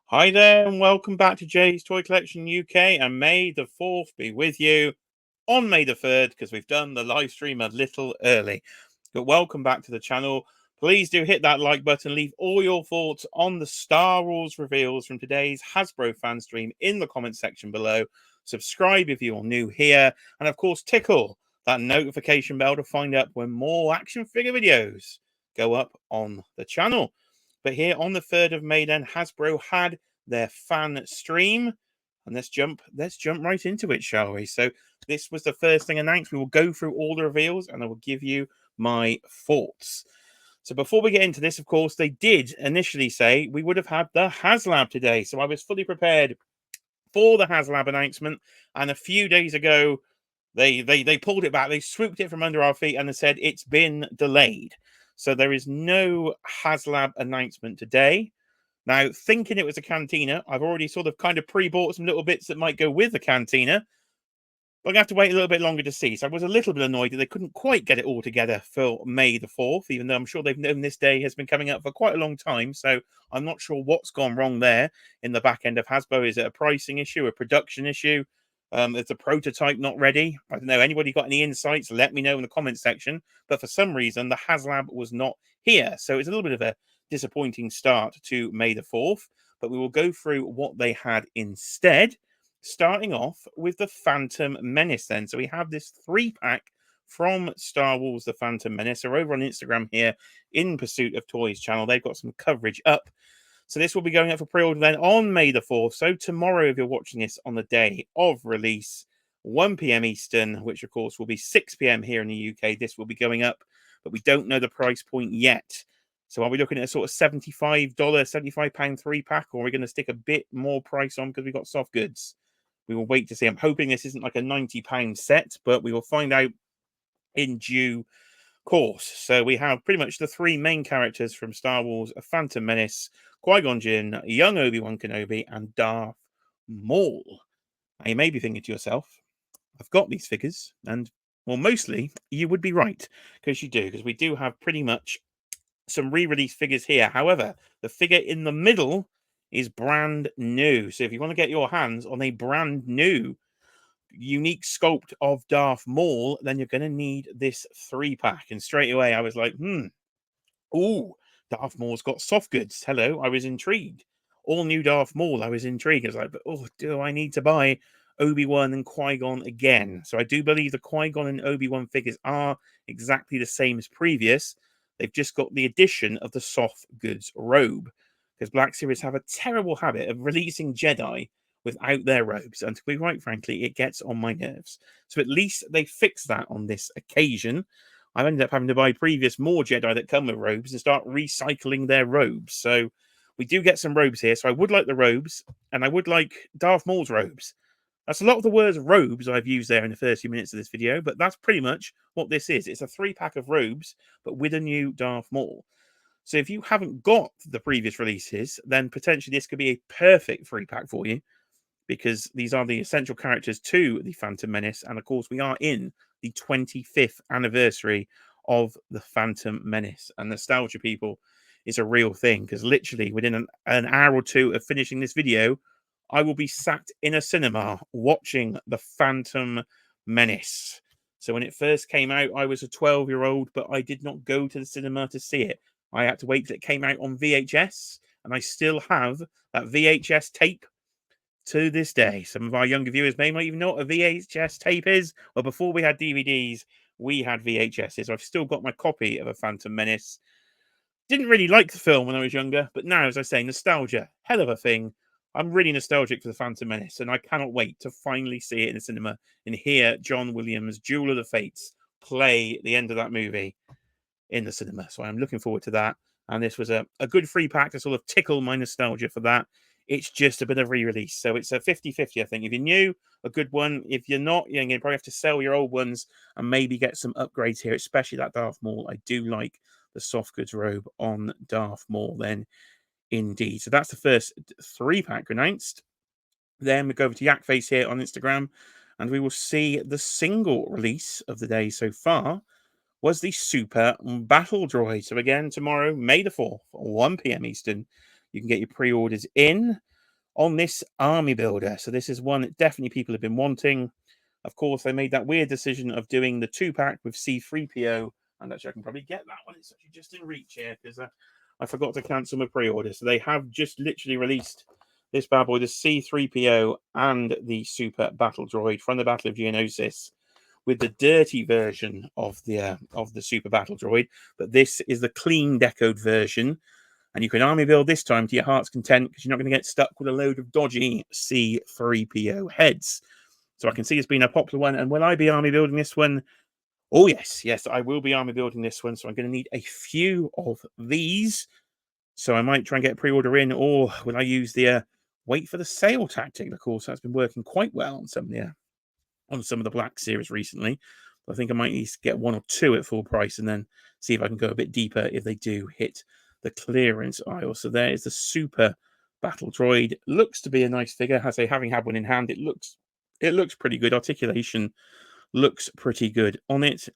Hi there, and welcome back to Jay's Toy Collection UK. And May the 4th be with you on May the 3rd, because we've done the live stream a little early. But welcome back to the channel. Please do hit that like button. Leave all your thoughts on the Star Wars reveals from today's Hasbro fan stream in the comment section below. Subscribe if you're new here. And of course, tickle that notification bell to find out when more action figure videos go up on the channel. But here on the 3rd of May, then Hasbro had their fan stream, and let's jump right into it, shall we? So this was the first thing announced. We will go through all the reveals, and I will give you my thoughts. So before we get into this, of course, they did initially say we would have had the Haslab today, so I was fully prepared for the Haslab announcement. And a few days ago, they pulled it back. They swooped it from under our feet and they said it's been delayed. So there is no Haslab announcement today. Now, thinking it was a cantina, I've already sort of kind of pre-bought some little bits that might go with the cantina. But I'm going to have to wait a little bit longer to see. So I was a little bit annoyed that they couldn't quite get it all together for May the 4th, even though I'm sure they've known this day has been coming up for quite a long time. So I'm not sure what's gone wrong there in the back end of Hasbro. Is it a pricing issue, a production issue? Is the prototype not ready? I don't know. Anybody got any insights? Let me know in the comment section. But for some reason, the Haslab was not here. So it's a little bit of a disappointing start to May the 4th. But we will go through what they had instead, starting off with the Phantom Menace then. So we have this 3-pack from Star Wars The Phantom Menace. So over on Instagram here, In Pursuit of Toys channel, they've got some coverage up. So this will be going up for pre-order then on May the 4th. So tomorrow, if you're watching this on the day of release, 1 p.m. Eastern, which of course will be 6 p.m. here in the UK, this will be going up, but we don't know the price point yet. So are we looking at a sort of $75, £75 3-pack, or are we going to stick a bit more price on because we've got soft goods? We will wait to see. I'm hoping this isn't like a £90 set, but we will find out in due course. So we have pretty much the 3 main characters from Star Wars: A Phantom Menace, Qui-Gon Jinn, young Obi-Wan Kenobi, and Darth Maul. Now, you may be thinking to yourself, I've got these figures, and well, mostly you would be right, because you do, because we do have pretty much some re-release figures here. However, the figure in the middle is brand new. So if you want to get your hands on a brand new unique sculpt of Darth Maul, then you're going to need this 3-pack. And straight away, I was like, ooh, Darth Maul's got soft goods. Hello, I was intrigued. All new Darth Maul, I was intrigued. I was like, but do I need to buy Obi-Wan and Qui-Gon again? So I do believe the Qui-Gon and Obi-Wan figures are exactly the same as previous. They've just got the addition of the soft goods robe, because Black Series have a terrible habit of releasing Jedi without their robes, and to be quite frankly, it gets on my nerves. So at least they fixed that on this occasion. I've ended up having to buy previous more Jedi that come with robes and start recycling their robes. So we do get some robes here. So I would like the robes, and I would like Darth Maul's robes. That's a lot of the words robes I've used there in the first few minutes of this video, but that's pretty much what this is. It's a 3-pack of robes, but with a new Darth Maul. So if you haven't got the previous releases, then potentially this could be a perfect 3-pack for you, because these are the essential characters to the Phantom Menace. And of course, we are in the 25th anniversary of the Phantom Menace. And nostalgia, people, is a real thing, because literally within an hour or two of finishing this video, I will be sat in a cinema watching the Phantom Menace. So when it first came out, I was a 12-year-old, but I did not go to the cinema to see it. I had to wait till it came out on VHS, and I still have that VHS tape to this day. Some of our younger viewers may not even know what a VHS tape is. Well, before we had DVDs, we had VHSs. I've still got my copy of A Phantom Menace. Didn't really like the film when I was younger, but now, as I say, nostalgia, hell of a thing. I'm really nostalgic for The Phantom Menace, and I cannot wait to finally see it in the cinema and hear John Williams' Duel of the Fates play the end of that movie in the cinema. So I'm looking forward to that. And this was a good 3-pack to sort of tickle my nostalgia for that. It's just a bit of re-release. So it's a 50-50, I think. If you're new, a good one. If you're not, you're going to probably have to sell your old ones and maybe get some upgrades here, especially that Darth Maul. I do like the soft goods robe on Darth Maul then, indeed. So that's the first 3-pack announced. Then we go over to Yakface here on Instagram, and we will see the single release of the day so far was the Super Battle Droid. So again, tomorrow, May the 4th, 1 p.m. Eastern, you can get your pre-orders in. on this army builder. So this is one that definitely people have been wanting. Of course, they made that weird decision of doing the 2-pack with C3PO, and actually I can probably get that one. It's actually just in reach here because I forgot to cancel my pre-order. So they have just literally released this bad boy, the C3PO and the Super Battle Droid from the Battle of Geonosis, with the dirty version of the Super Battle Droid. But this is the clean decoed version, and you can army build this time to your heart's content because you're not going to get stuck with a load of dodgy C3PO heads. So I can see it's been a popular one. And will I be army building this one? Oh, yes. Yes, I will be army building this one. So I'm going to need a few of these. So I might try and get a pre-order in, or will I use the wait for the sale tactic? Of course, that's been working quite well on some of the Black Series recently. But I think I might need to get 1 or 2 at full price and then see if I can go a bit deeper if they do hit the clearance aisle. So there is the Super Battle Droid. Looks to be a nice figure. As I say, having had one in hand, it looks pretty good. Articulation looks pretty good on it.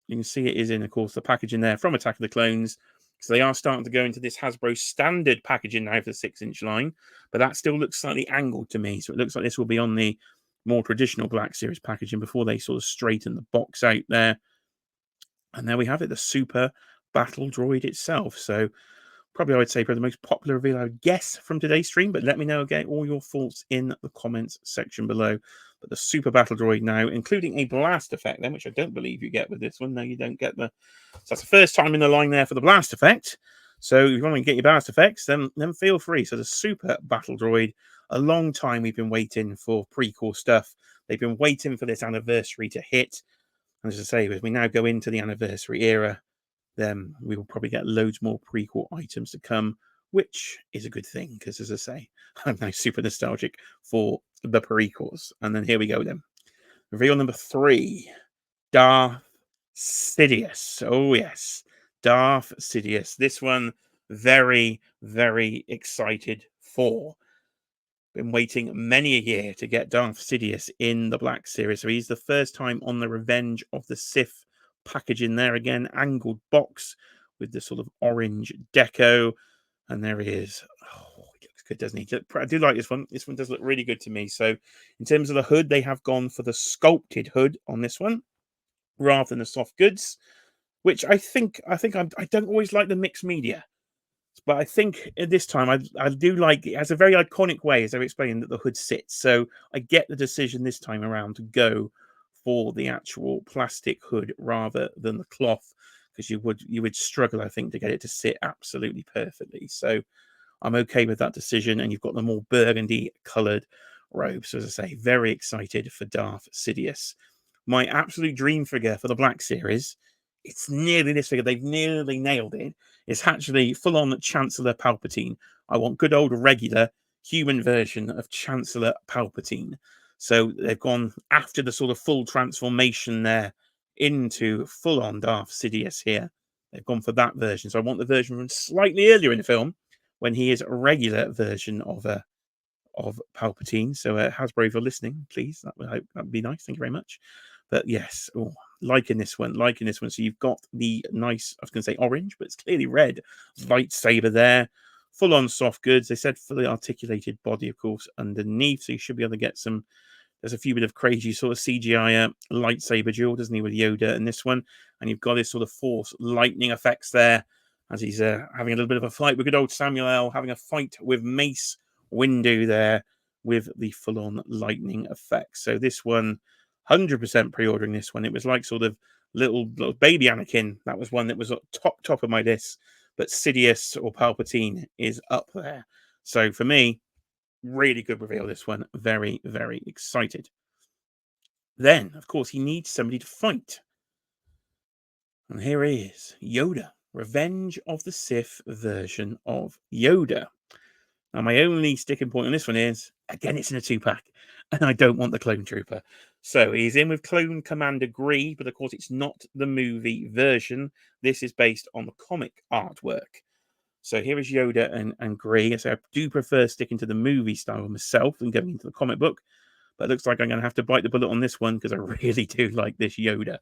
You can see it is in, of course, the packaging there from Attack of the Clones. So they are starting to go into this Hasbro standard packaging now for the 6-inch line, but that still looks slightly angled to me. So it looks like this will be on the more traditional Black Series packaging before they sort of straighten the box out there. And there we have it, the Super Battle Droid itself. So probably I would say probably the most popular reveal I would guess from today's stream, but let me know again all your thoughts in the comments section below. But the Super Battle Droid now, including a blast effect then, which I don't believe you get with this one. No, you don't get the... So that's the first time in the line there for the blast effect. So if you want to get your blast effects, then feel free. So the Super Battle Droid, a long time we've been waiting for prequel stuff. They've been waiting for this anniversary to hit. And as I say, as we now go into the anniversary era, then we will probably get loads more prequel items to come, which is a good thing because, as I say, I'm now super nostalgic for the prequels. And then here we go then. Reveal number 3, Darth Sidious. Oh, yes. Darth Sidious. This one, very, very excited for. Been waiting many a year to get Darth Cids in the Black Series. So he's the first time on the Revenge of the Sith packaging there again. Angled box with the sort of orange deco. And there he is. Oh, he looks good, doesn't he? I do like this one. This one does look really good to me. So in terms of the hood, they have gone for the sculpted hood on this one rather than the soft goods, which I don't always like the mixed media. But I think at this time, I do like it has a very iconic way, as I explained, that the hood sits. So I get the decision this time around to go for the actual plastic hood rather than the cloth, because you would struggle, I think, to get it to sit absolutely perfectly. So I'm okay with that decision. And you've got the more burgundy coloured robes. So as I say, very excited for Darth Sidious. My absolute dream figure for the Black Series, it's nearly this figure. They've nearly nailed it. It's actually full-on Chancellor Palpatine. I want good old regular human version of Chancellor Palpatine. So they've gone after the sort of full transformation there into full-on Darth Sidious here. They've gone for that version. So I want the version from slightly earlier in the film when he is a regular version of Palpatine. So Hasbro, if you're listening, please, that'd be nice. Thank you very much. But yes, liking this one. So you've got the nice, I was going to say orange, but it's clearly red lightsaber there. Full on soft goods. They said fully articulated body, of course, underneath. So you should be able to get some. There's a few bit of crazy sort of CGI lightsaber duel, doesn't he, with Yoda in this one? And you've got this sort of force lightning effects there as he's having a little bit of a fight with good old Samuel L. Having a fight with Mace Windu there with the full-on lightning effects. So this one, 100% pre-ordering this one. It was like sort of little baby Anakin. That was one that was at top of my list. But Sidious or Palpatine is up there. So for me, really good reveal, this one. Very, very excited. Then, of course, he needs somebody to fight. And here he is, Yoda. Revenge of the Sith version of Yoda. Now, my only sticking point on this one is, again, it's in a 2-pack, and I don't want the Clone Trooper. So he's in with Clone Commander Gree, but of course it's not the movie version. This is based on the comic artwork. So here is Yoda and Gree. So I do prefer sticking to the movie style myself and going into the comic book. But it looks like I'm going to have to bite the bullet on this one because I really do like this Yoda.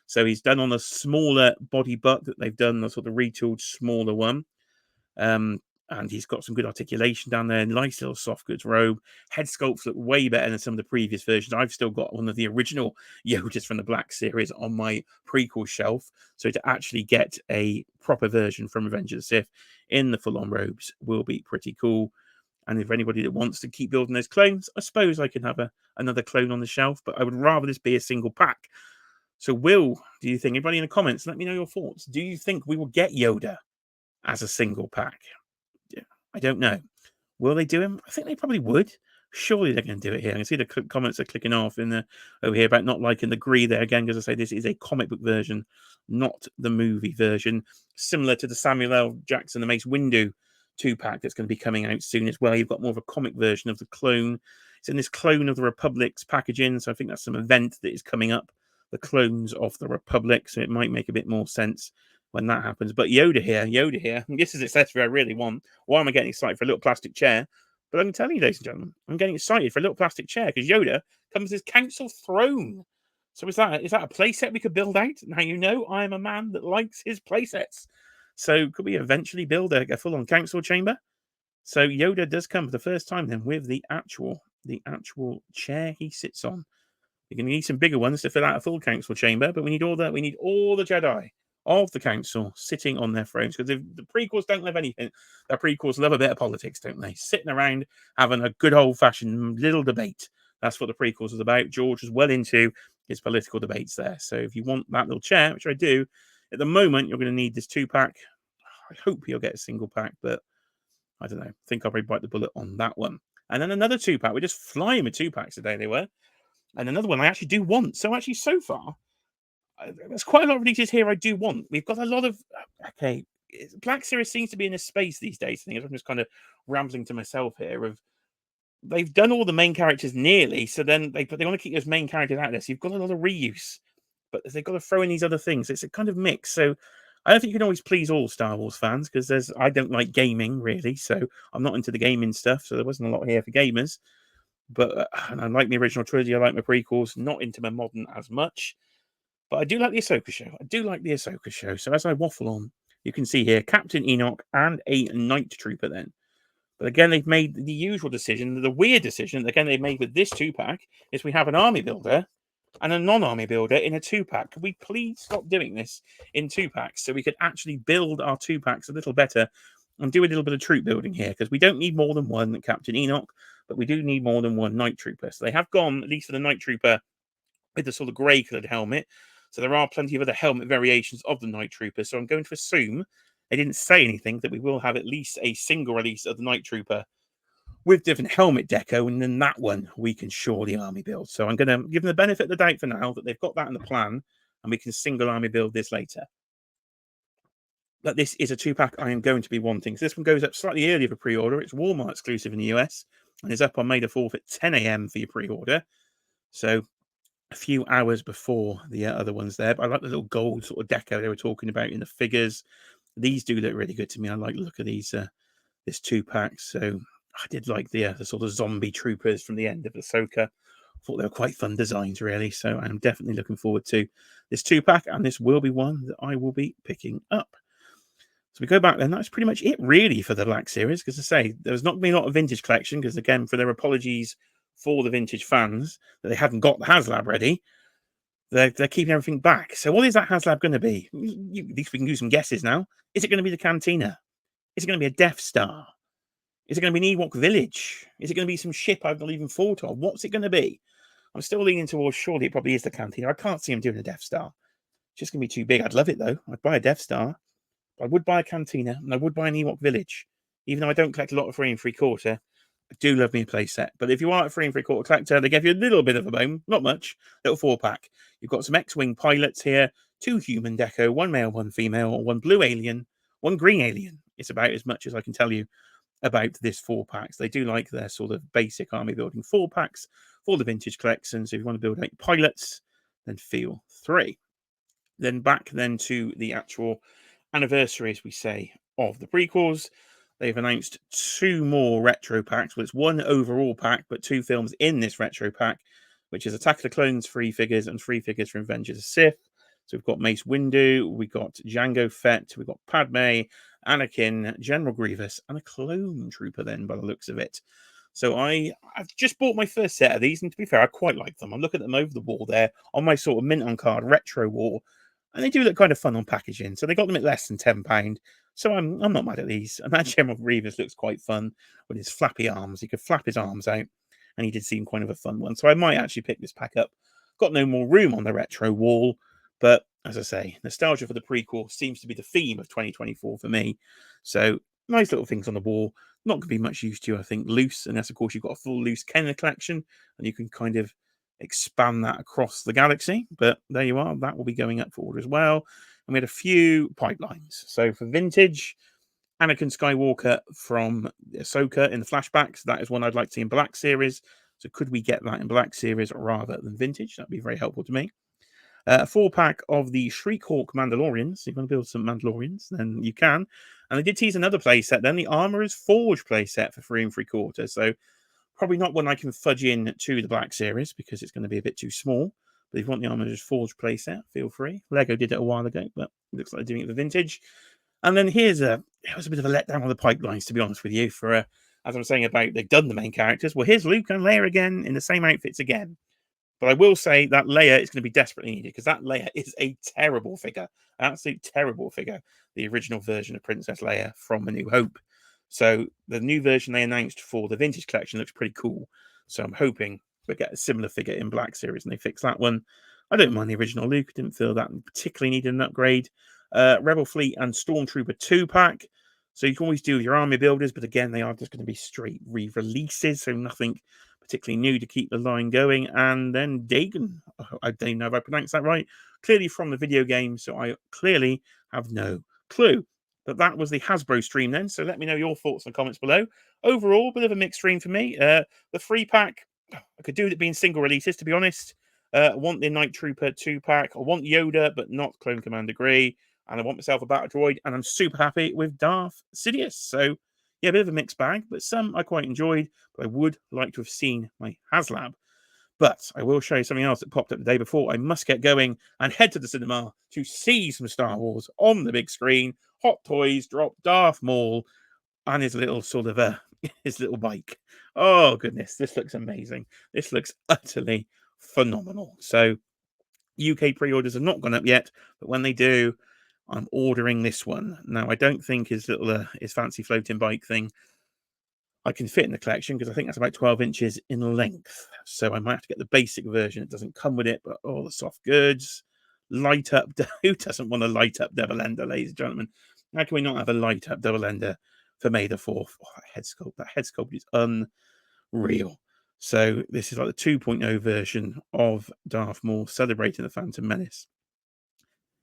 So he's done on a smaller body butt that they've done, the sort of retooled smaller one. And he's got some good articulation down there. Nice little soft goods robe. Head sculpts look way better than some of the previous versions. I've still got one of the original Yodas from the Black Series on my prequel shelf. So to actually get a proper version from Revenge of the Sith in the full-on robes will be pretty cool. And if anybody that wants to keep building those clones, I suppose I can have another clone on the shelf. But I would rather this be a single pack. So Will, do you think, anybody in the comments, let me know your thoughts. Do you think we will get Yoda as a single pack? I don't know. Will they do him? I think they probably would. Surely they're going to do it here. I can see the comments are clicking off over here about not liking the gree there again, because I say this is a comic book version, not the movie version. Similar to the Samuel L. Jackson, the Mace Windu 2-pack that's going to be coming out soon as well. You've got more of a comic version of the clone. It's in this Clone of the Republic's packaging, so I think that's some event that is coming up. The Clones of the Republic, so it might make a bit more sense when that happens. But Yoda here. This is the accessory I really want. Why am I getting excited for a little plastic chair? But I'm telling you, ladies and gentlemen, I'm getting excited for a little plastic chair because Yoda comes as council throne. So is that a playset we could build out? Now you know I am a man that likes his playsets. So could we eventually build a full-on council chamber? So Yoda does come for the first time then with the actual chair he sits on. You're going to need some bigger ones to fill out a full council chamber, but we need all the Jedi of the council sitting on their thrones, because the prequels don't love anything. The prequels love a bit of politics, don't they? Sitting around having a good old-fashioned little debate. That's what the prequels was about. George was well into his political debates there. So if you want that little chair, which I do, at the moment, you're going to need this 2-pack. I hope you'll get a single pack, but I don't know. I think I'll probably bite the bullet on that one. And then another 2-pack. We're just flying with 2-packs today, they were. And another one I actually do want. So actually, so far, there's quite a lot of releases here I do want. We've got a lot of... Okay, Black Series seems to be in a space these days. I think I'm just kind of rambling to myself here of... They've done all the main characters nearly, so then they want to keep those main characters out there. So you've got a lot of reuse, but they've got to throw in these other things. It's a kind of mix. So I don't think you can always please all Star Wars fans, because I don't like gaming really, so I'm not into the gaming stuff. So there wasn't a lot here for gamers. But and I like the original trilogy. I like my prequels. Not into my modern as much, but I do like the Ahsoka show. So as I waffle on, you can see here Captain Enoch and a Night Trooper then. But again, they've made the usual decision, the weird decision, again, they've made with this 2-pack, is we have an army builder and a non-army builder in a 2-pack. Can we please stop doing this in 2-packs so we could actually build our 2-packs a little better and do a little bit of troop building here? Because we don't need more than one Captain Enoch, but we do need more than one Night Trooper. So they have gone, at least for the Night Trooper, with the sort of grey-coloured helmet. So there are plenty of other helmet variations of the Night Trooper. So I'm going to assume... They didn't say anything, that we will have at least a single release of the Night Trooper with different helmet deco, and then that one we can surely army build. So I'm going to give them the benefit of the doubt for now that they've got that in the plan, and we can single army build this later. But this is a 2-pack I am going to be wanting. So this one goes up slightly earlier for pre-order. It's Walmart exclusive in the US, and is up on May the 4th at 10 a.m. for your pre-order. So a few hours before the other ones there. But I like the little gold sort of deco they were talking about in the figures. These do look really good to me. I like the look of these this 2-pack. So I did like the sort of zombie troopers from the end of Ahsoka. I thought they were quite fun designs, really. So I'm definitely looking forward to this 2-pack, and this will be one that I will be picking up. So we go back then. That's pretty much it, really, for the Black Series. Because I say, there's not going to be a lot of vintage collection, because, again, for their apologies for the vintage fans that they hadn't got the Haslab ready, they're keeping everything back. So what is that Haslab going to be? At least we can do some guesses now. Is it going to be the Cantina? Is it going to be a Death Star? Is it going to be an Ewok village? Is it going to be some ship I've not even thought of? What's it going to be? I'm still leaning towards surely it probably is the Cantina. I can't see him doing a Death Star. It's just going to be too big. I'd love it, though. I'd buy a Death Star. I would buy a Cantina, and I would buy an Ewok village. Even though I don't collect a lot of 3 3/4, I do love me a playset. But if you are a 3 3/4 collector, they give you a little bit of a bone. Not much. Little 4-pack. You've got some X-Wing pilots here. 2 human deco. 1 male, 1 female. 1 blue alien. 1 green alien. It's about as much as I can tell you about this 4-packs. They do like their sort of basic army building 4-packs for the vintage collection. So if you want to build 8 pilots, then feel free. Then back then to the actual anniversary, as we say, of the prequels. They've announced 2 more retro packs. Well, it's 1 overall pack, but 2 films in this retro pack, which is Attack of the Clones 3 figures and 3 figures from Revenge of the Sith. So we've got Mace Windu, we got Jango Fett, we've got Padme, Anakin, General Grievous, and a clone trooper then, by the looks of it. So I've just bought my first set of these, and to be fair, I quite like them. I'm looking at them over the wall there on my sort of mint on card retro wall, and they do look kind of fun on packaging. So they got them at less than £10. So I'm not mad at these. And that General Grievous looks quite fun with his flappy arms. He could flap his arms out, and he did seem kind of a fun one. So I might actually pick this pack up. Got no more room on the retro wall, but as I say, nostalgia for the prequel seems to be the theme of 2024 for me. So nice little things on the wall. Not going to be much use to, I think, loose, unless, of course, you've got a full loose Kenner collection, and you can kind of expand that across the galaxy. But there you are. That will be going up for order as well. And we had a few pipelines. So for vintage, Anakin Skywalker from Ahsoka in the flashbacks. That is one I'd like to see in Black Series. So could we get that in Black Series rather than vintage? That'd be very helpful to me. A 4-pack of the Shriek-Hawk Mandalorians. So if you want to build some Mandalorians, then you can. And they did tease another playset then, the Armorer's Forge playset for 3 3/4. So probably not one I can fudge in to the Black Series because it's going to be a bit too small. But if you want the Armorer's Forge playset, feel free. Lego did it a while ago, but it looks like they're doing it for vintage. And then it was a bit of a letdown on the pipelines, to be honest with you. For as I was saying about they've done the main characters. Well, here's Luke and Leia again in the same outfits again. But I will say that Leia is going to be desperately needed because that Leia is a terrible figure, an absolute terrible figure. The original version of Princess Leia from A New Hope. So the new version they announced for the vintage collection looks pretty cool. So I'm hoping we'll get a similar figure in Black Series and they fix that one. I don't mind the original Luke. Didn't feel that particularly needed an upgrade. Rebel Fleet and Stormtrooper 2-pack. So you can always do with your army builders, but again, they are just going to be straight re-releases, so nothing particularly new to keep the line going. And then Dagon, I don't know if I pronounced that right, clearly from the video game, so I clearly have no clue. But that was the Hasbro stream then, so let me know your thoughts and comments below. Overall, a bit of a mixed stream for me. The 3-pack, I could do with it being single releases, to be honest. I want the Night Trooper 2-pack. I want Yoda, but not Clone Commander Grey. And I want myself a battle droid, and I'm super happy with Darth Cids. So, yeah, a bit of a mixed bag, but some I quite enjoyed, but I would like to have seen my Haslab. But I will show you something else that popped up the day before. I must get going and head to the cinema to see some Star Wars on the big screen. Hot Toys drop Darth Maul and his little sort of his little bike. Oh, goodness, this looks amazing. This looks utterly phenomenal. So, UK pre-orders have not gone up yet, but when they do, I'm ordering this one. Now, I don't think his little his fancy floating bike thing I can fit in the collection because I think that's about 12 inches in length. So I might have to get the basic version. It doesn't come with it, but all the soft goods. Light up. Who doesn't want a light up double ender, ladies and gentlemen? How can we not have a light up double ender for May the 4th? Oh, that head sculpt is unreal. So this is like the 2.0 version of Darth Maul celebrating the Phantom Menace.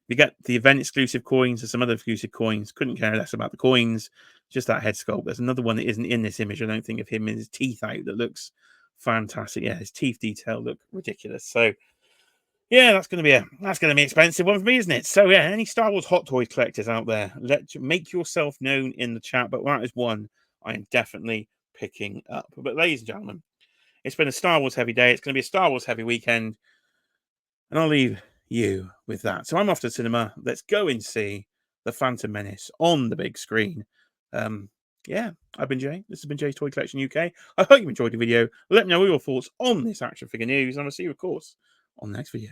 You get the event exclusive coins and some other exclusive coins. Couldn't care less about the coins. Just that head sculpt. There's another one that isn't in this image. I don't think of him with his teeth out that looks fantastic. Yeah, his teeth detail look ridiculous. So yeah, that's gonna be an expensive one for me, isn't it? So yeah, any Star Wars Hot Toys collectors out there, make yourself known in the chat. But that is one I am definitely picking up. But ladies and gentlemen, it's been a Star Wars heavy day. It's going to be a Star Wars heavy weekend, and I'll leave you with that. So I'm off to the cinema. Let's go and see the Phantom Menace on the big screen. Yeah, I've been Jay. This has been Jay's Toy Collection UK. I hope you enjoyed the video. Let me know your thoughts on this action figure news, and I'll see you, of course, on the next video.